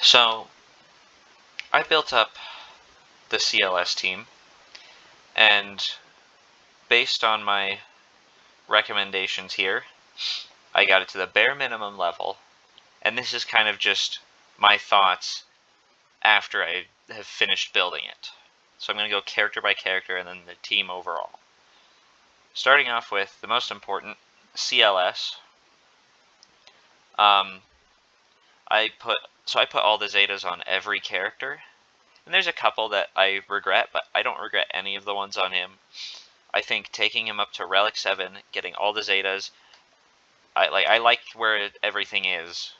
So, I built up the CLS team, and based on my recommendations here, I got it to the bare minimum level, and this is kind of just my thoughts after I have finished building it. So I'm going to go character by character and then the team overall. Starting off with the most important, CLS. I put all the Zetas on every character. And there's a couple that I regret, but I don't regret any of the ones on him. I think taking him up to Relic 7, getting all the Zetas, I like where everything is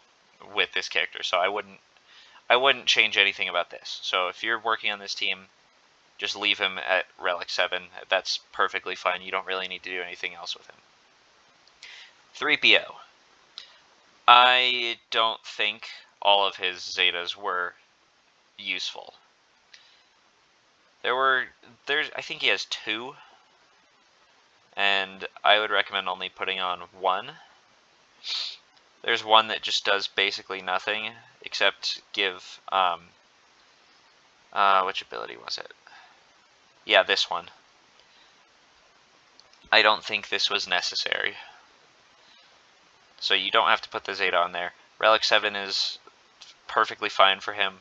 with this character, so I wouldn't change anything about this. So if you're working on this team, just leave him at Relic 7. That's perfectly fine. You don't really need to do anything else with him. 3PO. I don't think all of his Zetas were useful. I think he has 2, and I would recommend only putting on 1. There's one that just does basically nothing except give, which ability was it? Yeah, this one. I don't think this was necessary. So you don't have to put the Zeta on there. Relic 7 is perfectly fine for him.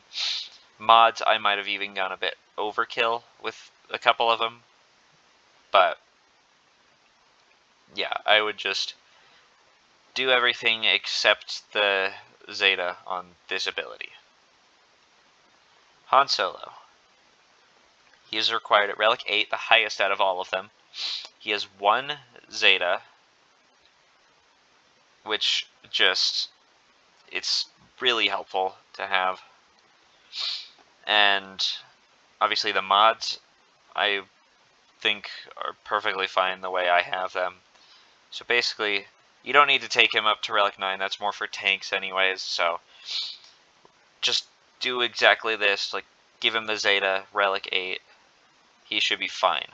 Mods, I might have even gone a bit overkill with a couple of them. But, yeah, I would just do everything except the Zeta on this ability. Han Solo. He is required at Relic 8, the highest out of all of them. He has 1 Zeta, which just, it's really helpful to have. And obviously the mods, I think, are perfectly fine the way I have them. So basically, you don't need to take him up to Relic 9, that's more for tanks anyways, so just do exactly this, like give him the Zeta, Relic 8, he should be fine.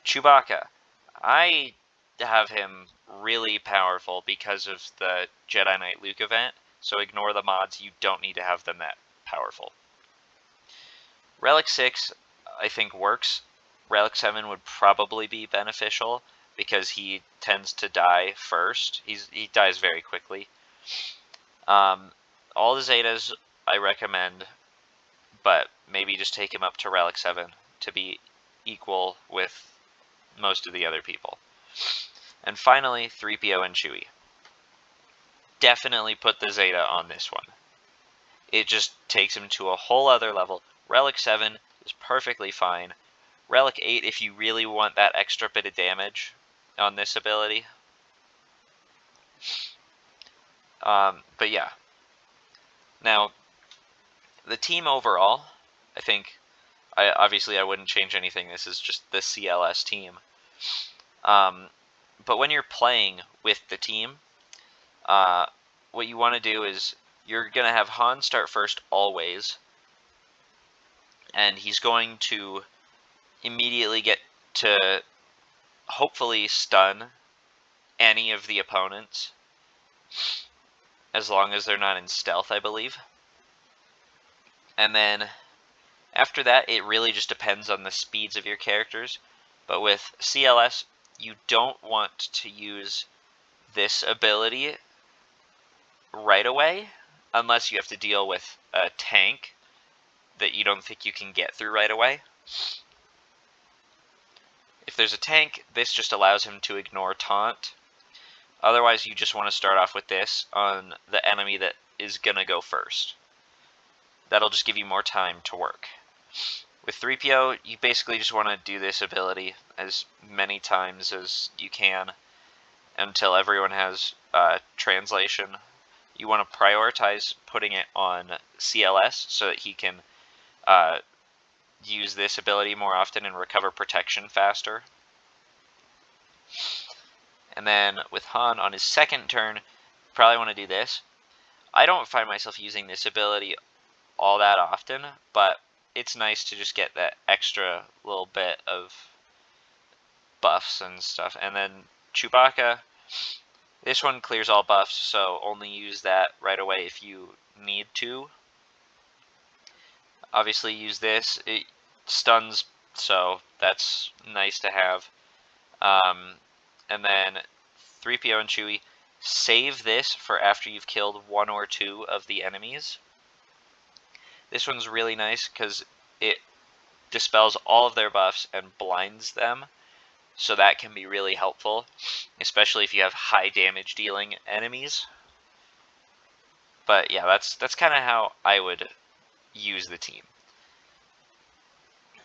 Chewbacca, I have him really powerful because of the Jedi Knight Luke event, so ignore the mods, you don't need to have them that powerful. Relic 6, I think works. Relic 7 would probably be beneficial because he tends to die first. He dies very quickly. All the Zetas I recommend, but maybe just take him up to Relic 7 to be equal with most of the other people. And finally, 3PO and Chewie. Definitely put the Zeta on this one. It just takes him to a whole other level. Relic 7 is perfectly fine. Relic 8 if you really want that extra bit of damage on this ability. But yeah. Now, the team overall, I think, obviously I wouldn't change anything. This is just the CLS team. But when you're playing with the team, what you want to do is you're going to have Han start first always, and he's going to immediately get to hopefully stun any of the opponents, as long as they're not in stealth, I believe. And then after that, it really just depends on the speeds of your characters. But with CLS, you don't want to use this ability right away, unless you have to deal with a tank that you don't think you can get through right away. If there's a tank, this just allows him to ignore taunt. Otherwise, you just want to start off with this on the enemy that is going to go first. That'll just give you more time to work. With 3PO, you basically just want to do this ability as many times as you can until everyone has translation. You want to prioritize putting it on CLS so that he can use this ability more often and recover protection faster. And then with Han on his second turn, you probably want to do this. I don't find myself using this ability all that often, but it's nice to just get that extra little bit of buffs and stuff. And then Chewbacca, this one clears all buffs, so only use that right away if you need to. Obviously use this. It stuns, so that's nice to have. And then 3PO and Chewie, save this for after you've killed 1 or 2 of the enemies. This one's really nice because it dispels all of their buffs and blinds them, so that can be really helpful, especially if you have high damage dealing enemies. But yeah, that's kind of how I would use the team.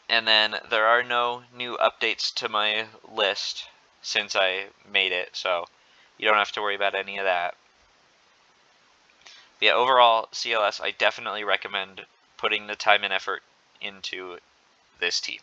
And then there are no new updates to my list since I made it, so you don't have to worry about any of that. But yeah, overall, CLS, I definitely recommend putting the time and effort into this team.